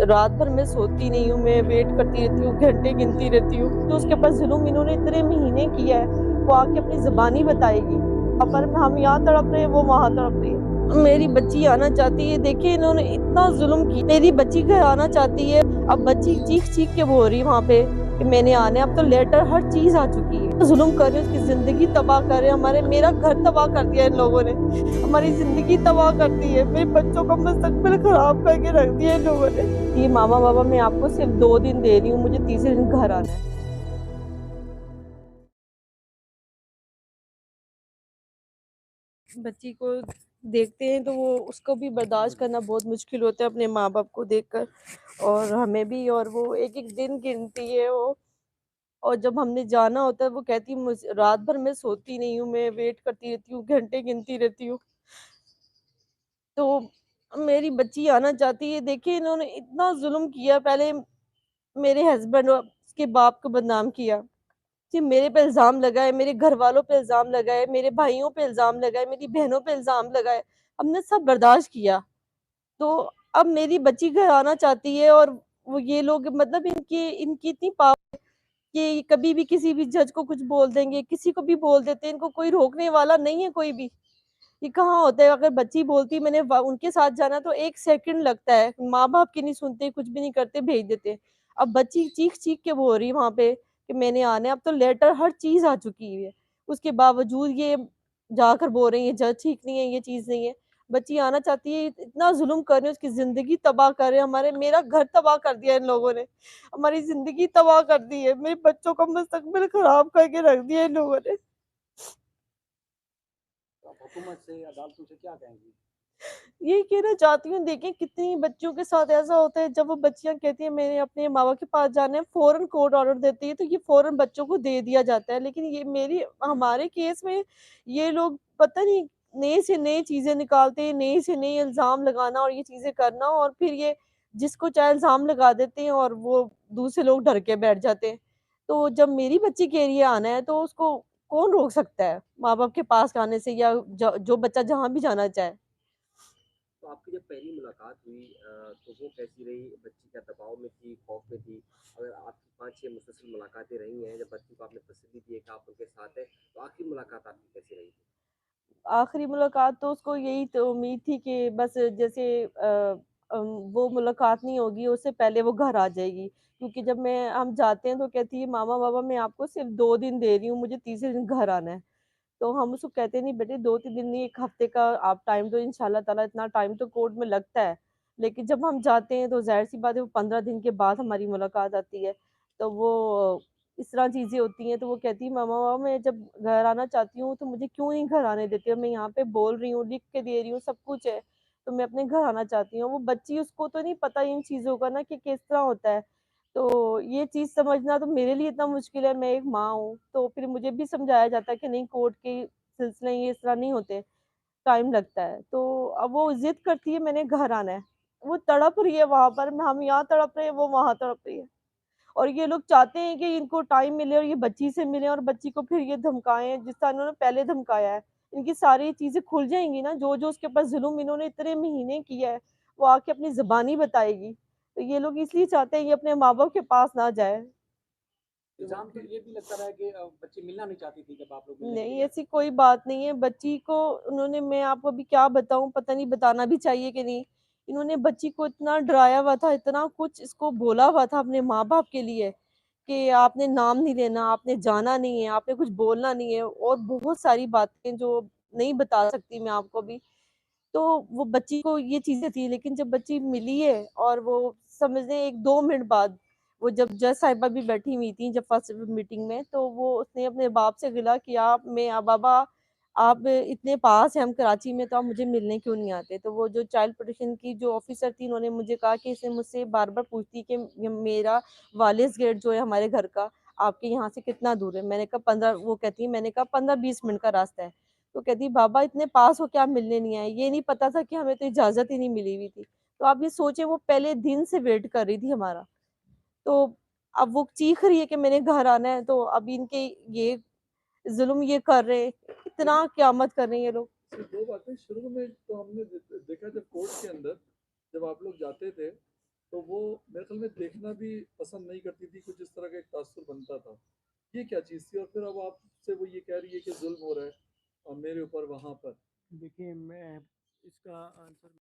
रात भर मैं सोती नहीं हूँ, मैं वेट करती रहती हूँ, घंटे गिनती रहती हूँ। तो उसके पास जुल्म इन्होंने इतने महीने किया है, वो आके अपनी ज़ुबानी बताएगी। पर हम यहाँ तड़प रहे हैं, वो वहाँ तड़प रही है। मेरी बच्ची आना चाहती है, देखिए इन्होंने इतना जुल्म किया। मेरी बच्ची घर आना चाहती है, अब बच्ची चीख-चीख के बोल रही है वहाँ पे कि मैंने आना है। अब तो लेटर हर चीज़ आ चुकी है। जुल्म कर रहे हैं, उसकी ज़िंदगी तबाह कर रहे हैं, मेरा घर तबाह कर दिया इन लोगों ने। हमारी जिंदगी तबाह कर दी है, मेरे बच्चों का मुस्तकबिल खराब करके रख दिया इन लोगों ने। ये मामा बाबा मैं आपको सिर्फ 2 दिन दे रही हूँ, मुझे तीसरे दिन घर आना है। बच्ची को देखते हैं तो वो उसको भी बर्दाश्त करना बहुत मुश्किल होता है अपने माँ बाप को देखकर, और हमें भी। और वो एक एक दिन गिनती है वो। और जब हमने जाना होता है वो कहती है मुझे रात भर मैं सोती नहीं हूँ, मैं वेट करती रहती हूँ, घंटे गिनती रहती हूँ। तो मेरी बच्ची आना चाहती है, देखिए इन्होंने इतना जुल्म किया। पहले मेरे हस्बैंड और उसके बाप को बदनाम किया कि मेरे पे इल्ज़ाम लगाए, मेरे घर वालों पे इल्ज़ाम लगाए, मेरे भाइयों पे इल्ज़ाम लगाए, मेरी बहनों पे इल्ज़ाम लगाए। हमने सब बर्दाश्त किया। तो अब मेरी बच्ची घर आना चाहती है, और वो ये लोग मतलब इनकी इनकी इतनी पावर कि कभी भी किसी भी जज को कुछ बोल देंगे, किसी को भी बोल देते हैं, इनको कोई रोकने वाला नहीं है कोई भी। ये कहाँ होता है, अगर बच्ची बोलती मैंने उनके साथ जाना तो 1 सेकंड लगता है, माँ बाप की नहीं सुनते, कुछ भी नहीं करते, भेज देते। अब बच्ची चीख चीख के बोल रही है वहां पे कि मैंने आना है। अब तो लेटर हर चीज आ चुकी है, उसके बावजूद ये जाकर बोल रही है जज ठीक नहीं है, ये चीज नहीं है। बच्ची आना चाहती है, इतना जुल्म कर रहे हैं, उसकी जिंदगी तबाह कर रहे हैं, मेरा घर तबाह कर दिया इन लोगों ने, हमारी जिंदगी तबाह कर दी है, मेरे बच्चों का मुस्तकबिल खराब करके रख दिया इन लोगों ने। तो आप हुकूमत से, अदालतों से क्या कहेंगी? यही कहना चाहती हूँ, देखिए कितनी बच्चियों के साथ ऐसा होता है, जब वो बच्चियां कहती हैं मैंने अपने माँ बाप के पास जाना है, फौरन कोर्ट ऑर्डर देती है तो ये फौरन बच्चों को दे दिया जाता है। लेकिन ये मेरी हमारे केस में ये लोग पता नहीं नए से नई चीजें निकालते हैं, नए से नए इल्जाम लगाना और ये चीजें करना, और फिर ये जिसको चाहे इल्जाम लगा देते हैं और वो दूसरे लोग डर के बैठ जाते हैं। तो जब मेरी बच्ची के लिए आना है तो उसको कौन रोक सकता है माँ बाप के पास आने से, या जो बच्चा जहाँ भी जाना चाहे। तो आपकी जब पहली मुलाकात हुई तो वो कैसी रही? बच्ची क्या दबाव में थी, खौफ में थी? अगर आपकी 5-6 मुसलसल मुलाकातें रही हैं, जब बच्ची को आपने तसल्ली दी है कि आप उनके साथ हैं, तो आखिरी मुलाकात आपकी कैसी रही थी? आखिरी मुलाकात तो उसको यही तो उम्मीद थी कि बस जैसे वो मुलाकात नहीं होगी, उससे पहले वो घर आ जाएगी। क्योंकि जब मैं हम जाते हैं तो कहती है मामा बाबा मैं आपको सिर्फ 2 दिन दे रही हूँ, मुझे तीसरे दिन घर आना है। तो हम उसको कहते नहीं बेटे 2-3 दिन नहीं, 1 हफ्ते का आप टाइम दो, इंशाल्लाह ताला इतना टाइम तो कोर्ट में लगता है। लेकिन जब हम जाते हैं तो जाहिर सी बात है वो 15 दिन के बाद हमारी मुलाकात आती है। तो वो इस तरह चीजें होती हैं। तो वो कहती है मामा बाबा मैं जब घर आना चाहती हूँ तो मुझे क्यों नहीं घर आने देते, और मैं यहाँ पे बोल रही हूँ, लिख के दे रही हूँ, सब कुछ है, तो मैं अपने घर आना चाहती हूँ। वो बच्ची उसको तो नहीं पता इन चीजों का ना कि किस तरह होता है। तो ये चीज़ समझना तो मेरे लिए इतना मुश्किल है, मैं एक माँ हूँ, तो फिर मुझे भी समझाया जाता है कि नहीं कोर्ट के सिलसिले ये इस तरह नहीं होते, टाइम लगता है। तो अब वो ज़िद करती है मैंने घर आना है, वो तड़प रही है वहाँ पर, हम यहाँ तड़प रहे हैं, वो वहाँ तड़प रही है। और ये लोग चाहते हैं कि इनको टाइम मिले और ये बच्ची से मिले और बच्ची को फिर ये धमकाएँ जिस तरह इन्होंने पहले धमकाया है। इनकी सारी चीज़ें खुल जाएँगी ना, जो-जो उसके ऊपर ज़ुल्म इन्होंने इतने महीने किया है, वो आके अपनी ज़ुबानी बताएगी। तो ये लोग इसलिए चाहते हैं ये अपने माँ-बाप के पास ना जाए। इल्ज़ाम तो ये भी लगता रहा है कि बच्ची मिलना नहीं चाहती थी जब आप लोग मिलने के लिए नहीं, गए थे। ऐसी कोई बात नहीं है। बच्ची को उन्होंने, मैं आपको अभी क्या बताऊँ, पता नहीं बताना भी चाहिए कि नहीं। इन्होंने बच्ची को इतना डराया हुआ था, इतना कुछ इसको बोला हुआ था अपने माँ-बाप के लिए कि आपने नाम नहीं लेना, आपने जाना नहीं है, आपने कुछ बोलना नहीं है, और बहुत सारी बातें जो नहीं बता सकती मैं आपको अभी। तो वो बच्ची को ये चीज़ें थी, लेकिन जब बच्ची मिली है और वो समझ लें 1-2 मिनट बाद, वो जब जज साहिबा भी बैठी हुई थी जब फर्स्ट मीटिंग में, तो वो उसने अपने बाप से गिला कि आप मैं बाबा आप इतने पास हैं हम कराची में, तो आप मुझे मिलने क्यों नहीं आते? तो वो जो चाइल्ड प्रोटेक्शन की जो ऑफिसर थी उन्होंने मुझे कहा कि इसने मुझसे बार-बार पूछती कि मेरा वालिस गेट जो है हमारे घर का आपके यहाँ से कितना दूर है? मैंने कहा 15, वो कहती है मैंने कहा 15-20 मिनट का रास्ता है। तो कहती बाबा इतने पास हो के आप मिलने नहीं आए, ये नहीं पता था कि हमें तो इजाज़त ही नहीं मिली हुई थी। तो आप ये सोचिए वो पहले दिन से वेट कर रही थी हमारा। तो अब वो चीख रही है कि मैंने घर आना है, तो अब इनके ये ज़ुल्म ये कर रहे हैं, लेकिन इतना क़यामत कर रहे हैं ये लोग। सिर्फ दो बातें शुरू में तो हमने देखा जब कोर्ट के अंदर जब आप लोग जाते थे تو وہ میرے خیال میں دیکھنا بھی پسند نہیں کرتی تھی، کچھ اس طرح کا ایک تاثر بنتا تھا. یہ کیا چیز تھی؟ اور پھر اب آپ سے وہ یہ کہہ رہی ہے کہ ظلم ہو رہا ہے میرے اوپر وہاں پر. دیکھیے میں اس کا آنسر